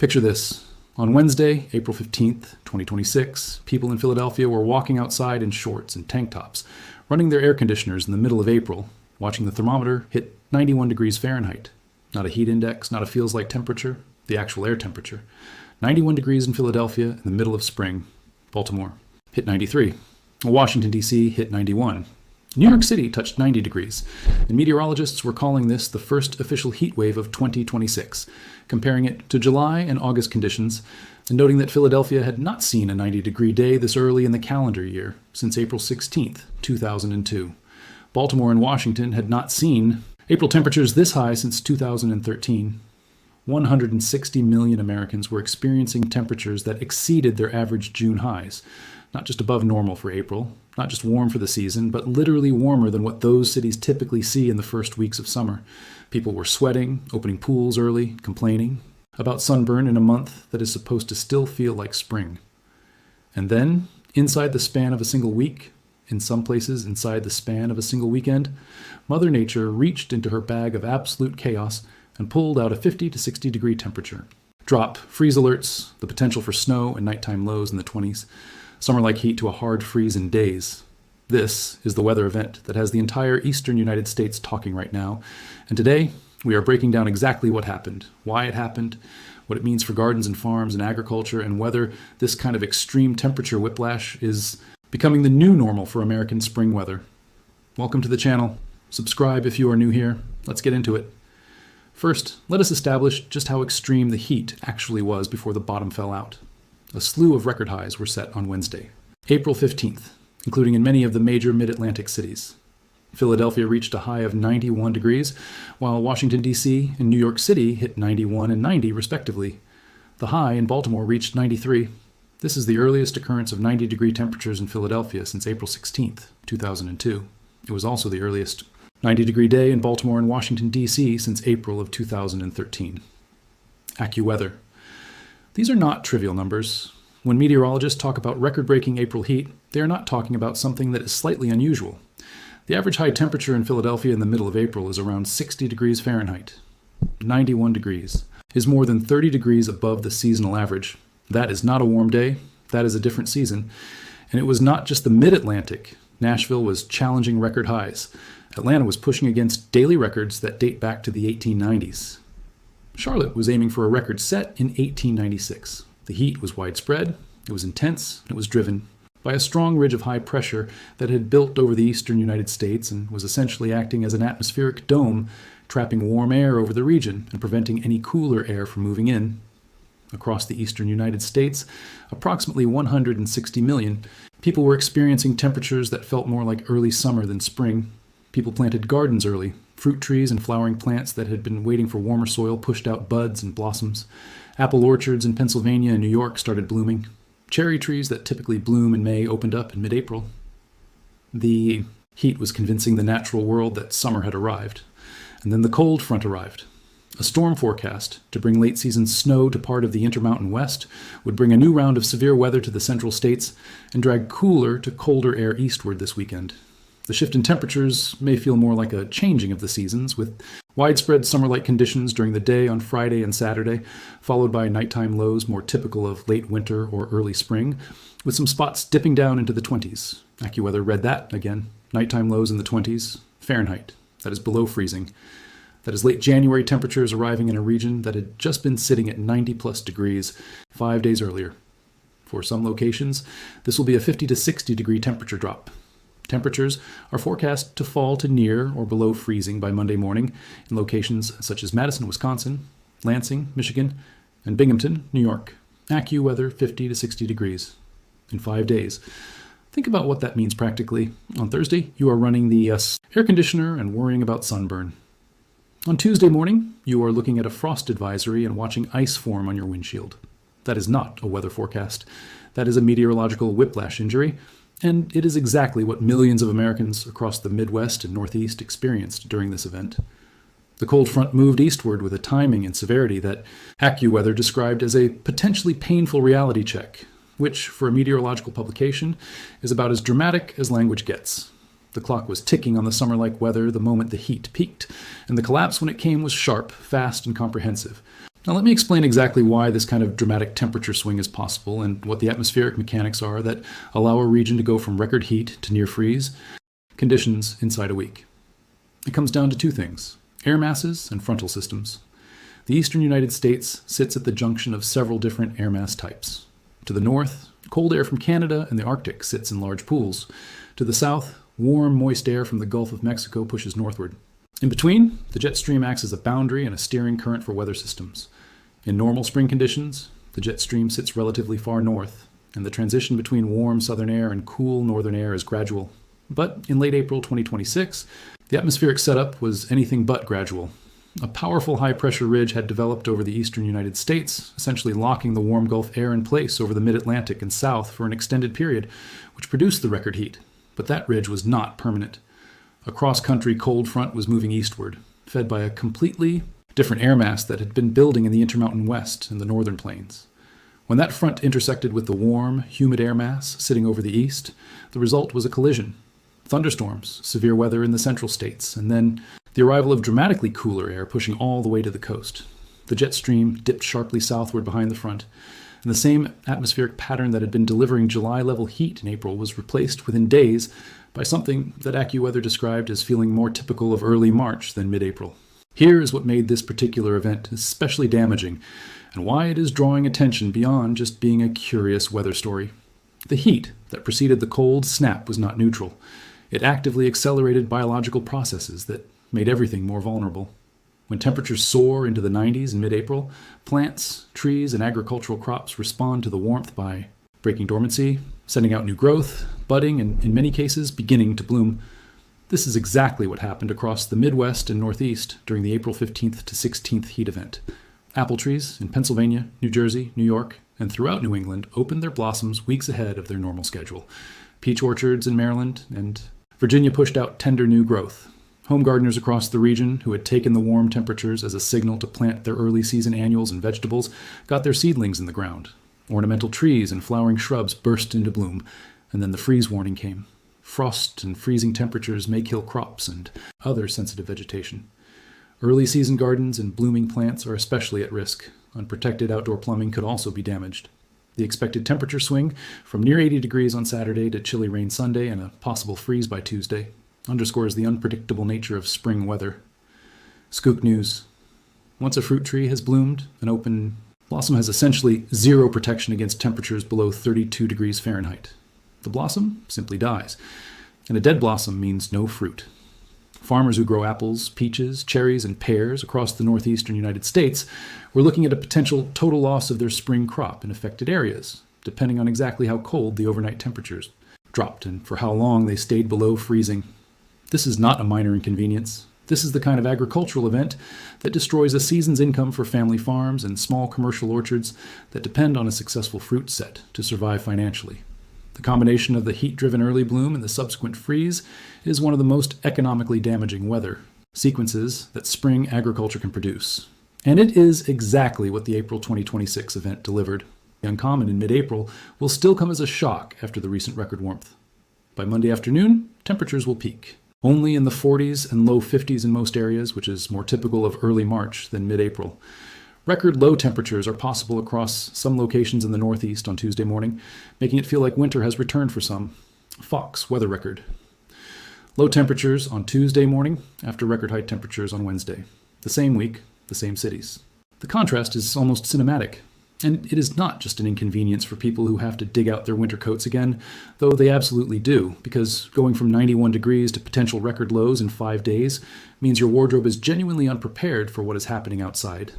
Picture this. On Wednesday, April 15th, 2026, people in Philadelphia were walking outside in shorts and tank tops, running their air conditioners in the middle of April, watching the thermometer hit 91 degrees Fahrenheit. Not a heat index, not a feels like temperature, the actual air temperature. 91 degrees in Philadelphia in the middle of spring. Baltimore hit 93. Washington, D.C. hit 91. New York City touched 90 degrees, and meteorologists were calling this the first official heat wave of 2026, comparing it to July and August conditions, and noting that Philadelphia had not seen a 90-degree day this early in the calendar year since April 16th, 2002. Baltimore and Washington had not seen April temperatures this high since 2013. 160 million Americans were experiencing temperatures that exceeded their average June highs, not just above normal for April, not just warm for the season, but literally warmer than what those cities typically see in the first weeks of summer. People were sweating, opening pools early, complaining about sunburn in a month that is supposed to still feel like spring. And then, inside the span of a single week, in some places inside the span of a single weekend, Mother Nature reached into her bag of absolute chaos and pulled out a 50 to 60 degree temperature. Drop, freeze alerts, the potential for snow and nighttime lows in the 20s, summer-like heat to a hard freeze in days. This is the weather event that has the entire eastern United States talking right now. And today, we are breaking down exactly what happened, why it happened, what it means for gardens and farms and agriculture, and whether this kind of extreme temperature whiplash is becoming the new normal for American spring weather. Welcome to the channel. Subscribe if you are new here. Let's get into it. First, let us establish just how extreme the heat actually was before the bottom fell out. A slew of record highs were set on Wednesday, April 15th, including in many of the major mid-Atlantic cities. Philadelphia reached a high of 91 degrees, while Washington, D.C. and New York City hit 91 and 90 respectively. The high in Baltimore reached 93. This is the earliest occurrence of 90-degree temperatures in Philadelphia since April 16th, 2002. It was also the earliest 90-degree day in Baltimore and Washington, D.C. since April of 2013. AccuWeather. These are not trivial numbers. When meteorologists talk about record-breaking April heat, they are not talking about something that is slightly unusual. The average high temperature in Philadelphia in the middle of April is around 60 degrees Fahrenheit. 91 degrees is more than 30 degrees above the seasonal average. That is not a warm day. That is a different season. And it was not just the mid-Atlantic. Nashville was challenging record highs. Atlanta was pushing against daily records that date back to the 1890s. Charlotte was aiming for a record set in 1896. The heat was widespread, it was intense, and it was driven by a strong ridge of high pressure that had built over the eastern United States and was essentially acting as an atmospheric dome, trapping warm air over the region and preventing any cooler air from moving in. Across the eastern United States, approximately 160 million people were experiencing temperatures that felt more like early summer than spring. People planted gardens early. Fruit trees and flowering plants that had been waiting for warmer soil pushed out buds and blossoms. Apple orchards in Pennsylvania and New York started blooming. Cherry trees that typically bloom in May opened up in mid-April. The heat was convincing the natural world that summer had arrived. And then the cold front arrived. A storm forecast to bring late-season snow to part of the Intermountain West would bring a new round of severe weather to the central states and drag cooler to colder air eastward this weekend. The shift in temperatures may feel more like a changing of the seasons, with widespread summer-like conditions during the day on Friday and Saturday, followed by nighttime lows more typical of late winter or early spring, with some spots dipping down into the 20s. AccuWeather read that again. Nighttime lows in the 20s, Fahrenheit. That is below freezing. That is late January temperatures arriving in a region that had just been sitting at 90-plus degrees 5 days earlier. For some locations, this will be a 50 to 60 degree temperature drop. Temperatures are forecast to fall to near or below freezing by Monday morning in locations such as Madison, Wisconsin, Lansing, Michigan, and Binghamton, New York. AccuWeather 50 to 60 degrees in 5 days. Think about what that means practically. On Thursday, you are running the air conditioner and worrying about sunburn. On Tuesday morning, you are looking at a frost advisory and watching ice form on your windshield. That is not a weather forecast. That is a meteorological whiplash injury. And it is exactly what millions of Americans across the Midwest and Northeast experienced during this event. The cold front moved eastward with a timing and severity that AccuWeather described as a potentially painful reality check, which, for a meteorological publication, is about as dramatic as language gets. The clock was ticking on the summer-like weather the moment the heat peaked, and the collapse when it came was sharp, fast, and comprehensive. Now let me explain exactly why this kind of dramatic temperature swing is possible and what the atmospheric mechanics are that allow a region to go from record heat to near freeze conditions inside a week. It comes down to two things: air masses and frontal systems. The eastern United States sits at the junction of several different air mass types. To the north, cold air from Canada and the Arctic sits in large pools. To the south, warm, moist air from the Gulf of Mexico pushes northward. In between, the jet stream acts as a boundary and a steering current for weather systems. In normal spring conditions, the jet stream sits relatively far north, and the transition between warm southern air and cool northern air is gradual. But in late April 2026, the atmospheric setup was anything but gradual. A powerful high-pressure ridge had developed over the eastern United States, essentially locking the warm Gulf air in place over the mid-Atlantic and south for an extended period, which produced the record heat. But that ridge was not permanent. A cross-country cold front was moving eastward, fed by a completely different air mass that had been building in the Intermountain West and the northern plains. When that front intersected with the warm, humid air mass sitting over the east, the result was a collision. Thunderstorms, severe weather in the central states, and then the arrival of dramatically cooler air pushing all the way to the coast. The jet stream dipped sharply southward behind the front, and the same atmospheric pattern that had been delivering July-level heat in April was replaced within days by something that AccuWeather described as feeling more typical of early March than mid-April. Here is what made this particular event especially damaging, and why it is drawing attention beyond just being a curious weather story. The heat that preceded the cold snap was not neutral. It actively accelerated biological processes that made everything more vulnerable. When temperatures soar into the 90s in mid-April, plants, trees, and agricultural crops respond to the warmth by breaking dormancy, sending out new growth, budding, and in many cases, beginning to bloom. This is exactly what happened across the Midwest and Northeast during the April 15th to 16th heat event. Apple trees in Pennsylvania, New Jersey, New York, and throughout New England opened their blossoms weeks ahead of their normal schedule. Peach orchards in Maryland and Virginia pushed out tender new growth. Home gardeners across the region, who had taken the warm temperatures as a signal to plant their early season annuals and vegetables, got their seedlings in the ground. Ornamental trees and flowering shrubs burst into bloom, and then the freeze warning came. Frost and freezing temperatures may kill crops and other sensitive vegetation. Early season gardens and blooming plants are especially at risk. Unprotected outdoor plumbing could also be damaged. The expected temperature swing from near 80 degrees on Saturday to chilly rain Sunday and a possible freeze by Tuesday underscores the unpredictable nature of spring weather. Skook news. Once a fruit tree has bloomed, an open blossom has essentially zero protection against temperatures below 32 degrees Fahrenheit. The blossom simply dies, and a dead blossom means no fruit. Farmers who grow apples, peaches, cherries, and pears across the northeastern United States were looking at a potential total loss of their spring crop in affected areas, depending on exactly how cold the overnight temperatures dropped and for how long they stayed below freezing. This is not a minor inconvenience. This is the kind of agricultural event that destroys a season's income for family farms and small commercial orchards that depend on a successful fruit set to survive financially. The combination of the heat-driven early bloom and the subsequent freeze is one of the most economically damaging weather sequences that spring agriculture can produce. And it is exactly what the April 2026 event delivered. The uncommon in mid-April will still come as a shock after the recent record warmth. By Monday afternoon, temperatures will peak. Only in the 40s and low 50s in most areas, which is more typical of early March than mid-April. Record low temperatures are possible across some locations in the Northeast on Tuesday morning, making it feel like winter has returned for some. Fox weather record. Low temperatures on Tuesday morning after record high temperatures on Wednesday. The same week, the same cities. The contrast is almost cinematic. And it is not just an inconvenience for people who have to dig out their winter coats again, though they absolutely do, because going from 91 degrees to potential record lows in 5 days means your wardrobe is genuinely unprepared for what is happening outside.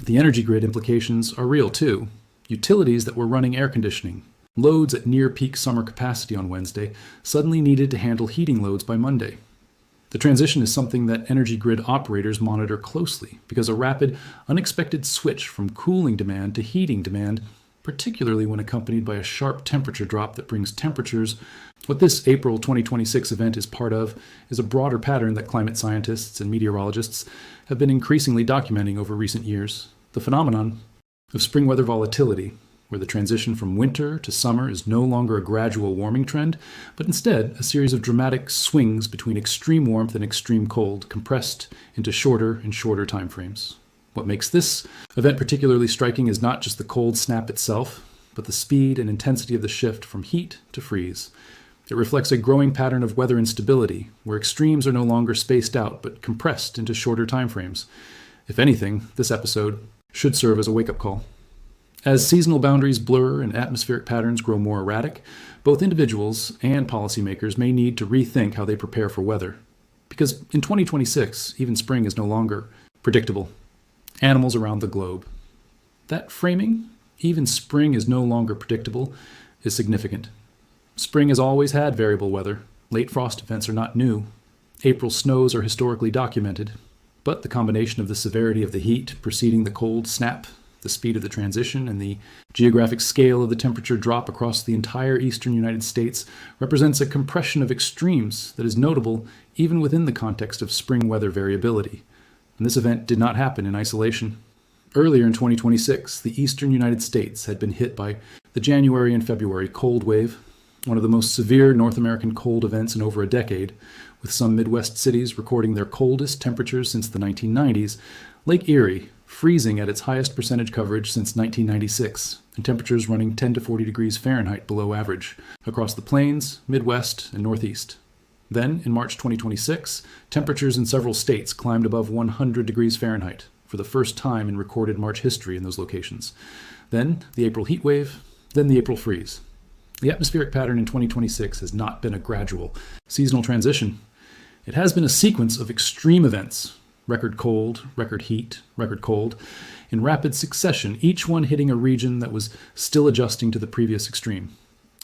The energy grid implications are real too. Utilities that were running air conditioning, loads at near peak summer capacity on Wednesday, suddenly needed to handle heating loads by Monday. The transition is something that energy grid operators monitor closely because a rapid, unexpected switch from cooling demand to heating demand, particularly when accompanied by a sharp temperature drop that brings temperatures. What this April 2026 event is part of is a broader pattern that climate scientists and meteorologists have been increasingly documenting over recent years. The phenomenon of spring weather volatility, where the transition from winter to summer is no longer a gradual warming trend, but instead a series of dramatic swings between extreme warmth and extreme cold, compressed into shorter and shorter time frames. What makes this event particularly striking is not just the cold snap itself, but the speed and intensity of the shift from heat to freeze. It reflects a growing pattern of weather instability, where extremes are no longer spaced out but compressed into shorter timeframes. If anything, this episode should serve as a wake-up call. As seasonal boundaries blur and atmospheric patterns grow more erratic, both individuals and policymakers may need to rethink how they prepare for weather. Because in 2026, even spring is no longer predictable. Animals around the globe. That framing, even spring is no longer predictable, is significant. Spring has always had variable weather. Late frost events are not new. April snows are historically documented. But the combination of the severity of the heat preceding the cold snap, the speed of the transition, and the geographic scale of the temperature drop across the entire eastern United States represents a compression of extremes that is notable even within the context of spring weather variability. And this event did not happen in isolation. Earlier in 2026, the eastern United States had been hit by the January and February cold wave, one of the most severe North American cold events in over a decade, with some Midwest cities recording their coldest temperatures since the 1990s, Lake Erie freezing at its highest percentage coverage since 1996, and temperatures running 10 to 40 degrees Fahrenheit below average across the plains, Midwest, and Northeast. Then, in March 2026, temperatures in several states climbed above 100 degrees Fahrenheit for the first time in recorded March history in those locations. Then, the April heat wave, then the April freeze. The atmospheric pattern in 2026 has not been a gradual, seasonal transition. It has been a sequence of extreme events, record cold, record heat, record cold, in rapid succession, each one hitting a region that was still adjusting to the previous extreme.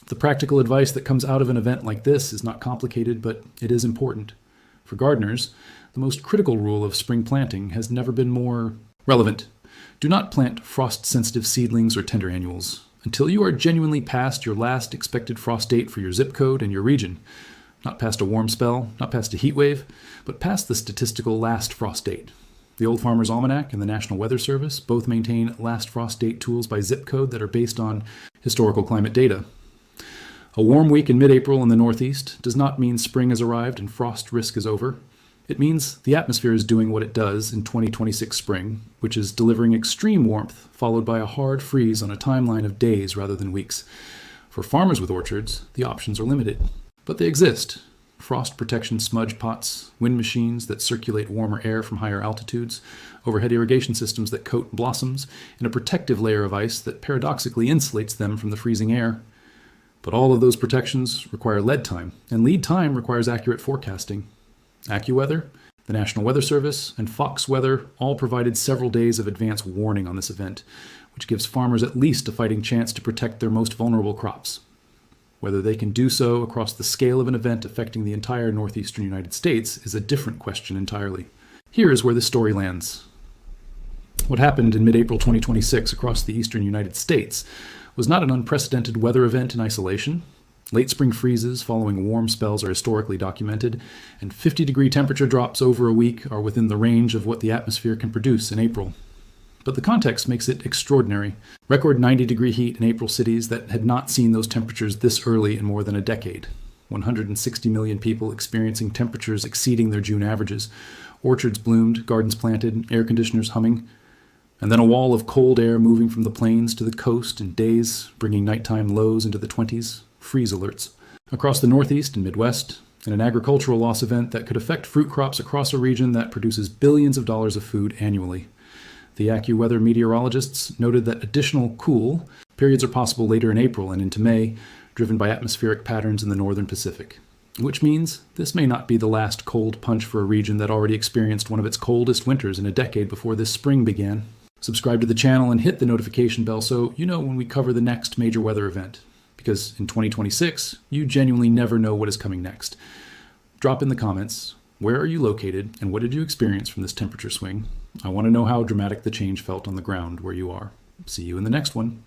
The practical advice that comes out of an event like this is not complicated, but it is important. For gardeners, the most critical rule of spring planting has never been more relevant. Do not plant frost-sensitive seedlings or tender annuals until you are genuinely past your last expected frost date for your zip code and your region. Not past a warm spell, not past a heat wave, but past the statistical last frost date. The Old Farmer's Almanac and the National Weather Service both maintain last frost date tools by zip code that are based on historical climate data. A warm week in mid-April in the Northeast does not mean spring has arrived and frost risk is over. It means the atmosphere is doing what it does in 2026 spring, which is delivering extreme warmth followed by a hard freeze on a timeline of days rather than weeks. For farmers with orchards, the options are limited, but they exist. Frost protection smudge pots, wind machines that circulate warmer air from higher altitudes, overhead irrigation systems that coat blossoms in a protective layer of ice that paradoxically insulates them from the freezing air. But all of those protections require lead time, and lead time requires accurate forecasting. AccuWeather, the National Weather Service, and Fox Weather all provided several days of advance warning on this event, which gives farmers at least a fighting chance to protect their most vulnerable crops. Whether they can do so across the scale of an event affecting the entire northeastern United States is a different question entirely. Here is where this story lands. What happened in mid-April 2026 across the eastern United States was not an unprecedented weather event in isolation. Late spring freezes following warm spells are historically documented, and 50-degree temperature drops over a week are within the range of what the atmosphere can produce in April. But the context makes it extraordinary. Record 90-degree heat in April cities that had not seen those temperatures this early in more than a decade. 160 million people experiencing temperatures exceeding their June averages. Orchards bloomed, gardens planted, air conditioners humming. And then a wall of cold air moving from the plains to the coast in days, bringing nighttime lows into the 20s, freeze alerts. Across the Northeast and Midwest, and an agricultural loss event that could affect fruit crops across a region that produces billions of dollars of food annually. The AccuWeather meteorologists noted that additional cool periods are possible later in April and into May, driven by atmospheric patterns in the northern Pacific. Which means this may not be the last cold punch for a region that already experienced one of its coldest winters in a decade before this spring began. Subscribe to the channel and hit the notification bell so you know when we cover the next major weather event. Because in 2026, you genuinely never know what is coming next. Drop in the comments, where are you located and what did you experience from this temperature swing? I want to know how dramatic the change felt on the ground where you are. See you in the next one.